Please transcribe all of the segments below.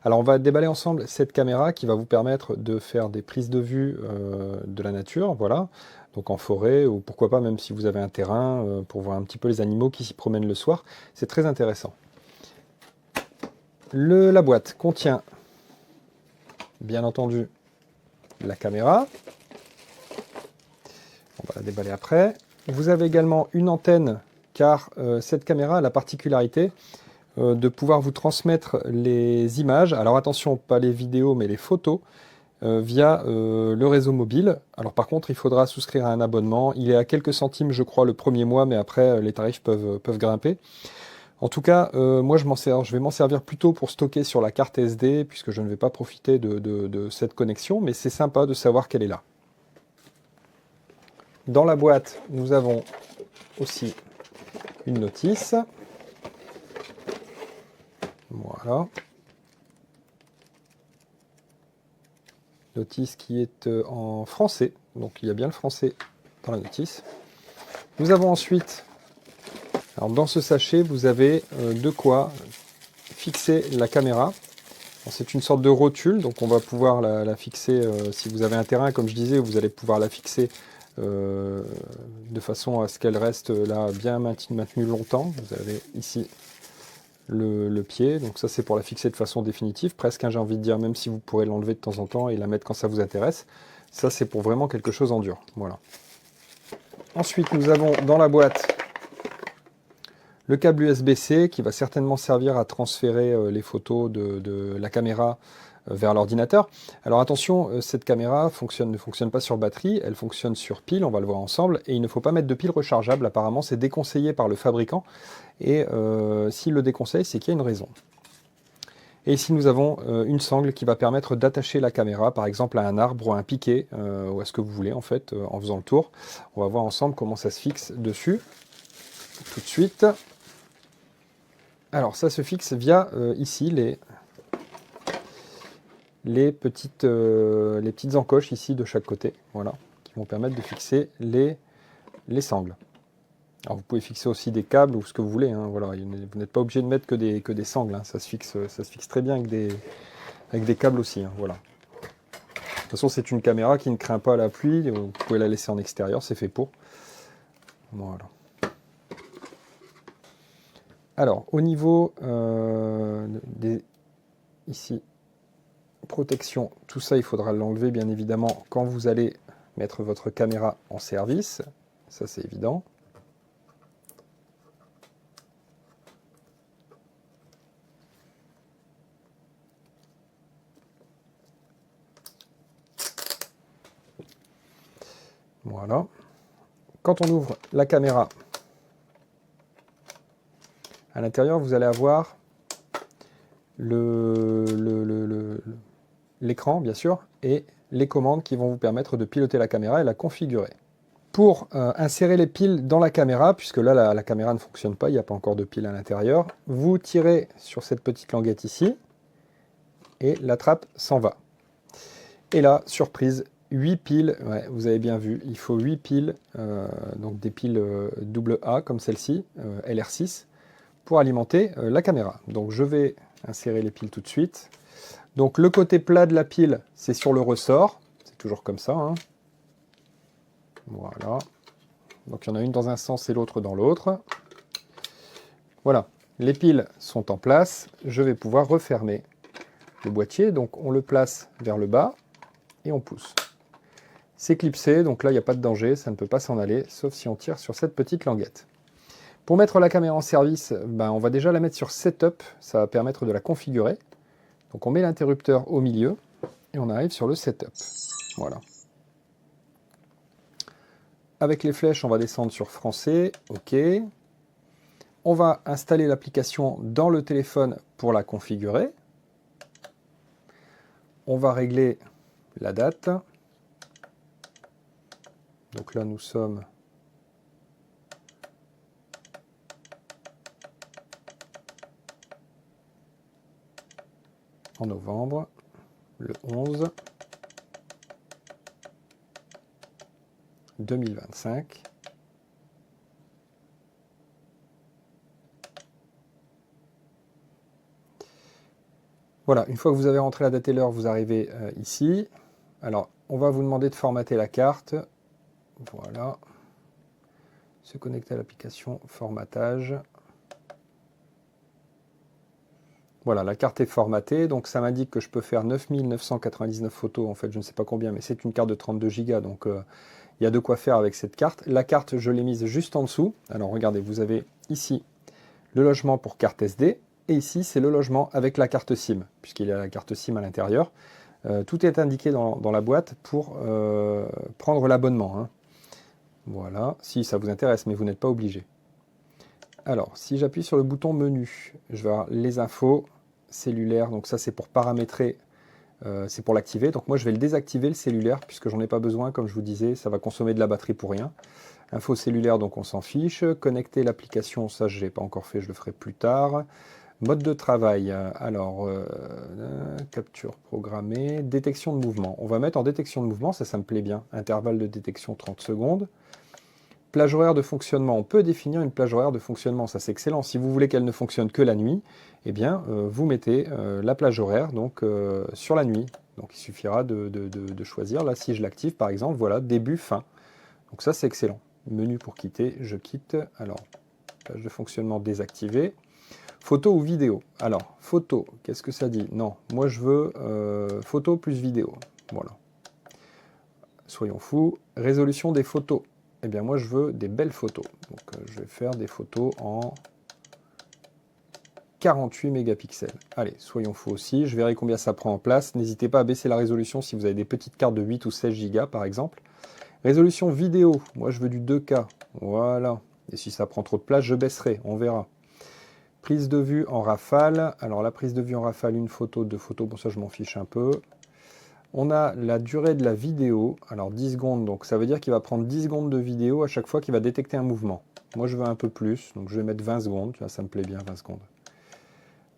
Alors on va déballer ensemble cette caméra qui va vous permettre de faire des prises de vue de la nature, voilà, donc en forêt ou pourquoi pas même si vous avez un terrain pour voir un petit peu les animaux qui s'y promènent le soir. C'est très intéressant. La boîte contient bien entendu la caméra. On va la déballer après. Vous avez également une antenne car cette caméra a la particularité de pouvoir vous transmettre les images, alors attention, pas les vidéos mais les photos, via le réseau mobile. Alors par contre, il faudra souscrire à un abonnement. Il est à quelques centimes, je crois, le premier mois, mais après, les tarifs peuvent grimper. En tout cas, moi, je vais m'en servir plutôt pour stocker sur la carte SD, puisque je ne vais pas profiter de cette connexion, mais c'est sympa de savoir qu'elle est là. Dans la boîte, nous avons aussi une notice. Voilà. Notice qui est en français, donc il y a bien le français dans la notice. Nous avons ensuite, alors dans ce sachet, vous avez de quoi fixer la caméra. C'est une sorte de rotule, donc on va pouvoir la fixer, si vous avez un terrain, comme je disais, vous allez pouvoir la fixer de façon à ce qu'elle reste là bien maintenue longtemps. Vous avez ici le pied, donc ça c'est pour la fixer de façon définitive, presque, hein, j'ai envie de dire, même si vous pourrez l'enlever de temps en temps et la mettre quand ça vous intéresse. Ça c'est pour vraiment quelque chose en dur. Voilà. Ensuite nous avons dans la boîte le câble USB-C qui va certainement servir à transférer les photos de la caméra vers l'ordinateur. Alors attention, cette caméra ne fonctionne pas sur batterie, elle fonctionne sur pile, on va le voir ensemble, et il ne faut pas mettre de pile rechargeable, apparemment c'est déconseillé par le fabricant, et s'il le déconseille, c'est qu'il y a une raison. Et ici nous avons une sangle qui va permettre d'attacher la caméra, par exemple à un arbre ou à un piquet, ou à ce que vous voulez en fait, en faisant le tour. On va voir ensemble comment ça se fixe dessus, tout de suite. Alors ça se fixe via ici les petites encoches ici de chaque côté, voilà, qui vont permettre de fixer les sangles. Alors vous pouvez fixer aussi des câbles ou ce que vous voulez, hein, voilà, vous n'êtes pas obligé de mettre que des sangles, hein, ça se fixe très bien avec des câbles aussi, hein, voilà. De toute façon c'est une caméra qui ne craint pas la pluie, vous pouvez la laisser en extérieur, c'est fait pour. Voilà. Alors au niveau ici, protection, tout ça il faudra l'enlever bien évidemment quand vous allez mettre votre caméra en service, ça c'est évident. Voilà. Quand on ouvre la caméra, à l'intérieur vous allez avoir l'écran bien sûr et les commandes qui vont vous permettre de piloter la caméra et la configurer. Pour insérer les piles dans la caméra, puisque là la caméra ne fonctionne pas, il n'y a pas encore de piles à l'intérieur, vous tirez sur cette petite languette ici et la trappe s'en va. Et là, surprise, 8 piles, ouais, vous avez bien vu, il faut 8 piles, donc des piles AA comme celle-ci, LR6, pour alimenter la caméra. Donc je vais insérer les piles tout de suite. Donc le côté plat de la pile, c'est sur le ressort, c'est toujours comme ça, hein. Voilà. Donc il y en a une dans un sens et l'autre dans l'autre. Voilà, les piles sont en place, je vais pouvoir refermer le boîtier, donc on le place vers le bas et on pousse. C'est clipsé, donc là il n'y a pas de danger, ça ne peut pas s'en aller, sauf si on tire sur cette petite languette. Pour mettre la caméra en service, ben, on va déjà la mettre sur Setup, ça va permettre de la configurer. Donc on met l'interrupteur au milieu et on arrive sur le Setup. Voilà. Avec les flèches, on va descendre sur Français, OK. On va installer l'application dans le téléphone pour la configurer. On va régler la date. Donc là, nous sommes en novembre, le 11 2025. Voilà, une fois que vous avez rentré la date et l'heure, vous arrivez ici. Alors, on va vous demander de formater la carte. Voilà. Se connecter à l'application formatage. Voilà, la carte est formatée, donc ça m'indique que je peux faire 9999 photos, en fait je ne sais pas combien, mais c'est une carte de 32 Go, donc il y a de quoi faire avec cette carte. La carte, je l'ai mise juste en dessous. Alors regardez, vous avez ici le logement pour carte SD, et ici c'est le logement avec la carte SIM, puisqu'il y a la carte SIM à l'intérieur. Tout est indiqué dans la boîte pour prendre l'abonnement, hein. Voilà, si ça vous intéresse, mais vous n'êtes pas obligé. Alors, si j'appuie sur le bouton menu, je vais avoir les infos cellulaires. Donc ça, c'est pour paramétrer, c'est pour l'activer. Donc moi, je vais le désactiver, le cellulaire, puisque j'en ai pas besoin. Comme je vous disais, ça va consommer de la batterie pour rien. Info cellulaire, donc on s'en fiche. Connecter l'application, ça, je n'ai pas encore fait, je le ferai plus tard. Mode de travail, alors, capture programmée, détection de mouvement. On va mettre en détection de mouvement, ça me plaît bien. Intervalle de détection 30 secondes. Plage horaire de fonctionnement, on peut définir une plage horaire de fonctionnement, ça c'est excellent. Si vous voulez qu'elle ne fonctionne que la nuit, eh bien vous mettez la plage horaire donc, sur la nuit. Donc il suffira de choisir, là si je l'active par exemple, voilà, début, fin. Donc ça c'est excellent. Menu pour quitter, je quitte. Alors, plage de fonctionnement désactivée. Photo ou vidéo? Alors, photo, qu'est-ce que ça dit? Non, moi je veux photo plus vidéo. Voilà. Soyons fous. Résolution des photos. Eh bien moi je veux des belles photos. Donc je vais faire des photos en 48 mégapixels. Allez, soyons fous aussi. Je verrai combien ça prend en place. N'hésitez pas à baisser la résolution si vous avez des petites cartes de 8 ou 16 Go par exemple. Résolution vidéo. Moi je veux du 2K. Voilà. Et si ça prend trop de place, je baisserai. On verra. Prise de vue en rafale. Alors la prise de vue en rafale, une photo, deux photos. Bon ça je m'en fiche un peu. On a la durée de la vidéo, alors 10 secondes, donc ça veut dire qu'il va prendre 10 secondes de vidéo à chaque fois qu'il va détecter un mouvement. Moi je veux un peu plus, donc je vais mettre 20 secondes, tu vois, ça me plaît bien 20 secondes.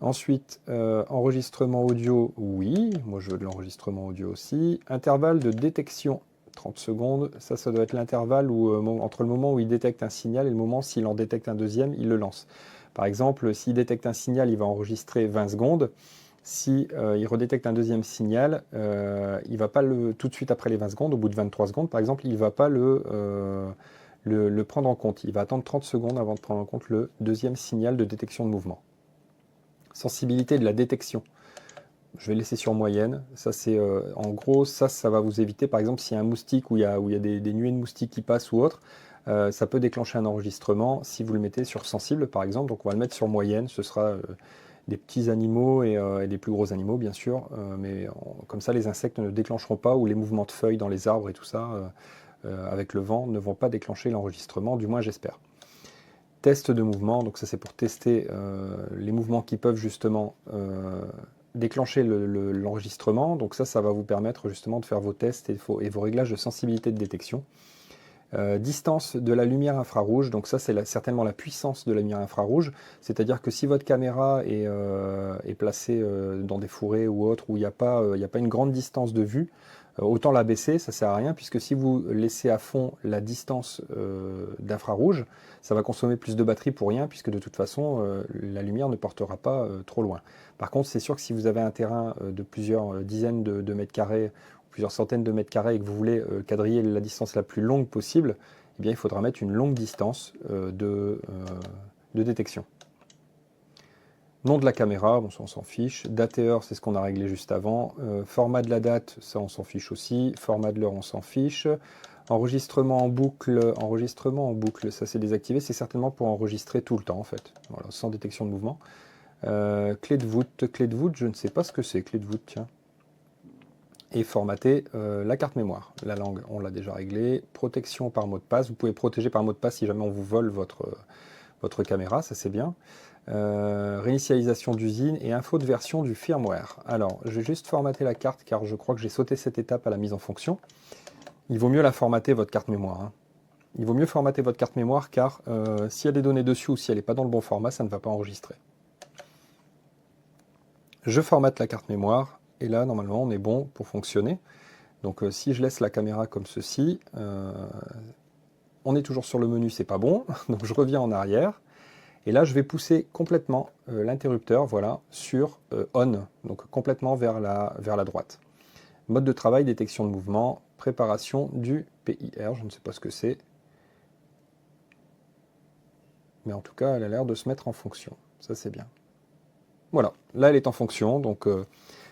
Ensuite, enregistrement audio, oui, moi je veux de l'enregistrement audio aussi. Intervalle de détection, 30 secondes, ça doit être l'intervalle où, entre le moment où il détecte un signal et le moment s'il en détecte un deuxième, il le lance. Par exemple, s'il détecte un signal, il va enregistrer 20 secondes. Si il redétecte un deuxième signal, il ne va pas tout de suite après les 20 secondes, au bout de 23 secondes par exemple, il ne va pas le prendre en compte. Il va attendre 30 secondes avant de prendre en compte le deuxième signal de détection de mouvement. Sensibilité de la détection. Je vais laisser sur moyenne. Ça c'est en gros, ça va vous éviter par exemple s'il y a un moustique ou il y a des nuées de moustiques qui passent ou autre. Ça peut déclencher un enregistrement si vous le mettez sur sensible par exemple. Donc on va le mettre sur moyenne, ce sera des petits animaux et des plus gros animaux bien sûr, mais comme ça les insectes ne déclencheront pas, ou les mouvements de feuilles dans les arbres et tout ça avec le vent ne vont pas déclencher l'enregistrement, du moins j'espère. Test de mouvement, donc ça c'est pour tester les mouvements qui peuvent justement déclencher l'enregistrement, donc ça va vous permettre justement de faire vos tests et vos réglages de sensibilité de détection. Distance de la lumière infrarouge, donc ça c'est certainement la puissance de la lumière infrarouge, c'est-à-dire que si votre caméra est placée dans des fourrés ou autres où il n'y a pas une grande distance de vue, autant la baisser, ça sert à rien, puisque si vous laissez à fond la distance d'infrarouge, ça va consommer plus de batterie pour rien, puisque de toute façon la lumière ne portera pas trop loin. Par contre, c'est sûr que si vous avez un terrain de plusieurs dizaines de mètres carrés, plusieurs centaines de mètres carrés et que vous voulez quadriller la distance la plus longue possible, eh bien, il faudra mettre une longue distance de détection. Nom de la caméra, bon, ça on s'en fiche. Date et heure, c'est ce qu'on a réglé juste avant. Format de la date, ça on s'en fiche aussi. Format de l'heure, on s'en fiche. Enregistrement en boucle, ça c'est désactivé. C'est certainement pour enregistrer tout le temps en fait, voilà, sans détection de mouvement. Clé de voûte, je ne sais pas ce que c'est, clé de voûte, tiens. Et formater la carte mémoire. La langue, on l'a déjà réglé. Protection par mot de passe. Vous pouvez protéger par mot de passe si jamais on vous vole votre caméra, ça c'est bien. Réinitialisation d'usine et info de version du firmware. Alors, je vais juste formater la carte car je crois que j'ai sauté cette étape à la mise en fonction. Il vaut mieux la formater, votre carte mémoire, hein. Il vaut mieux formater votre carte mémoire car s'il y a des données dessus ou si elle n'est pas dans le bon format, ça ne va pas enregistrer. Je formate la carte mémoire. Et là, normalement, on est bon pour fonctionner. Donc, si je laisse la caméra comme ceci, on est toujours sur le menu, c'est pas bon. Donc, je reviens en arrière. Et là, je vais pousser complètement l'interrupteur, voilà, sur on, donc complètement vers la droite. Mode de travail, détection de mouvement, préparation du PIR, je ne sais pas ce que c'est. Mais en tout cas, elle a l'air de se mettre en fonction. Ça, c'est bien. Voilà, là, elle est en fonction, donc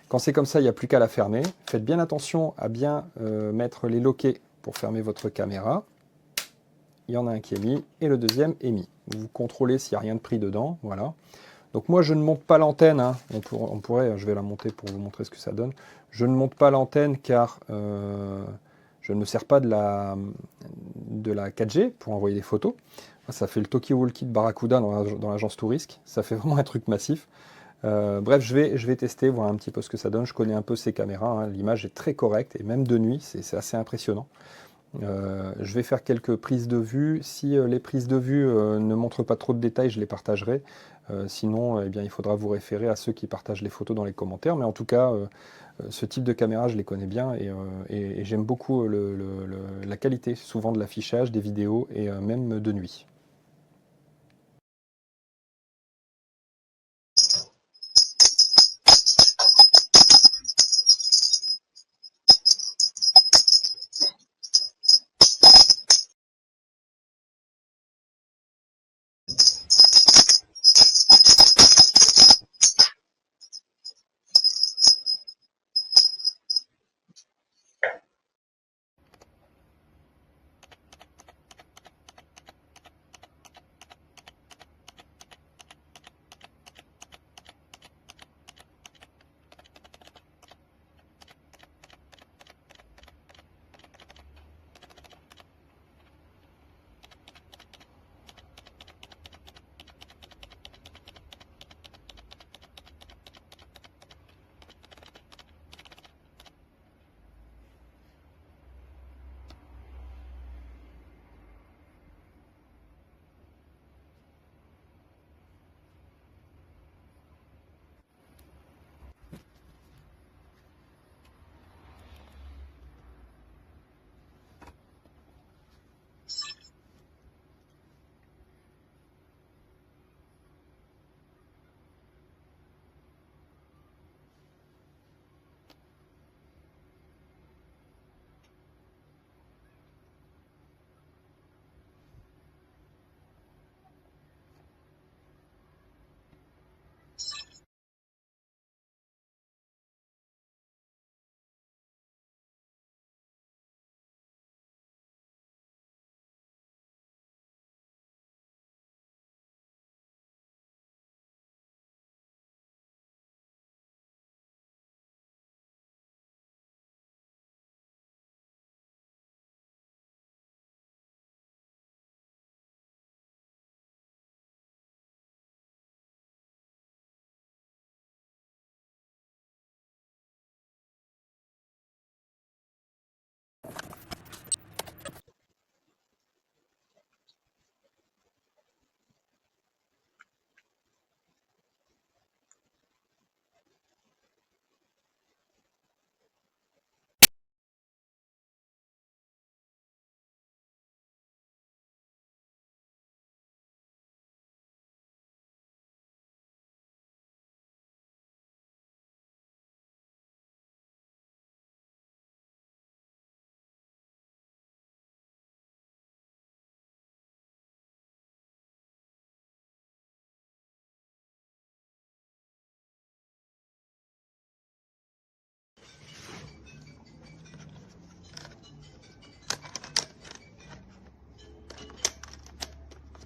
quand c'est comme ça, il n'y a plus qu'à la fermer. Faites bien attention à bien mettre les loquets pour fermer votre caméra. Il y en a un qui est mis et le deuxième est mis. Vous contrôlez s'il n'y a rien de pris dedans, voilà. Donc moi, je ne monte pas l'antenne, hein. On pourrait, je vais la monter pour vous montrer ce que ça donne. Je ne monte pas l'antenne car je ne me sers pas de la 4G pour envoyer des photos. Ça fait le talkie-walkie de Barracuda dans l'agence Tourist. Ça fait vraiment un truc massif. Bref, je vais tester, voir un petit peu ce que ça donne. Je connais un peu ces caméras, hein. L'image est très correcte et même de nuit, c'est assez impressionnant. Je vais faire quelques prises de vue. Si les prises de vue ne montrent pas trop de détails, je les partagerai. Sinon, eh bien, il faudra vous référer à ceux qui partagent les photos dans les commentaires. Mais en tout cas, ce type de caméra, je les connais bien et j'aime beaucoup la qualité souvent de l'affichage, des vidéos et même de nuit.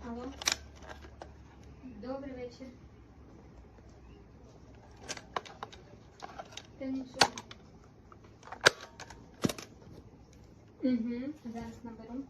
Алло. Добрий вечір. Та нічого. Угу. Зараз наберу.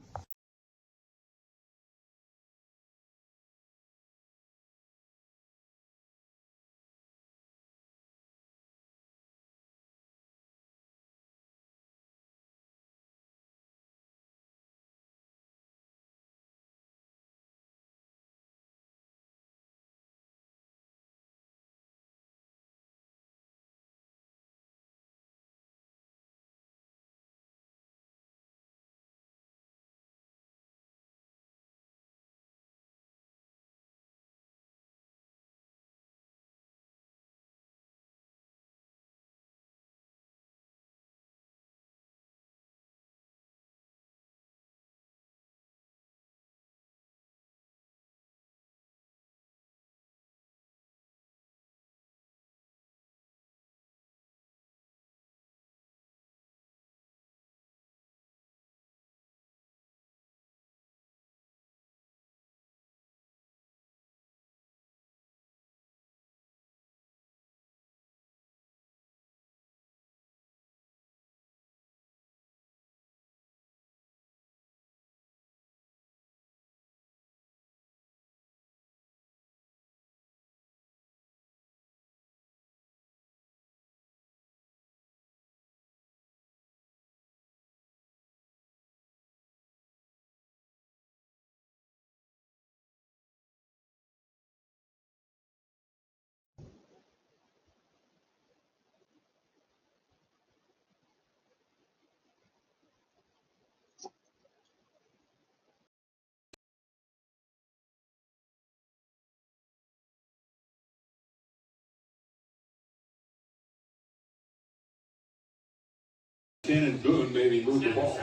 Shannon Boone maybe moved the ball.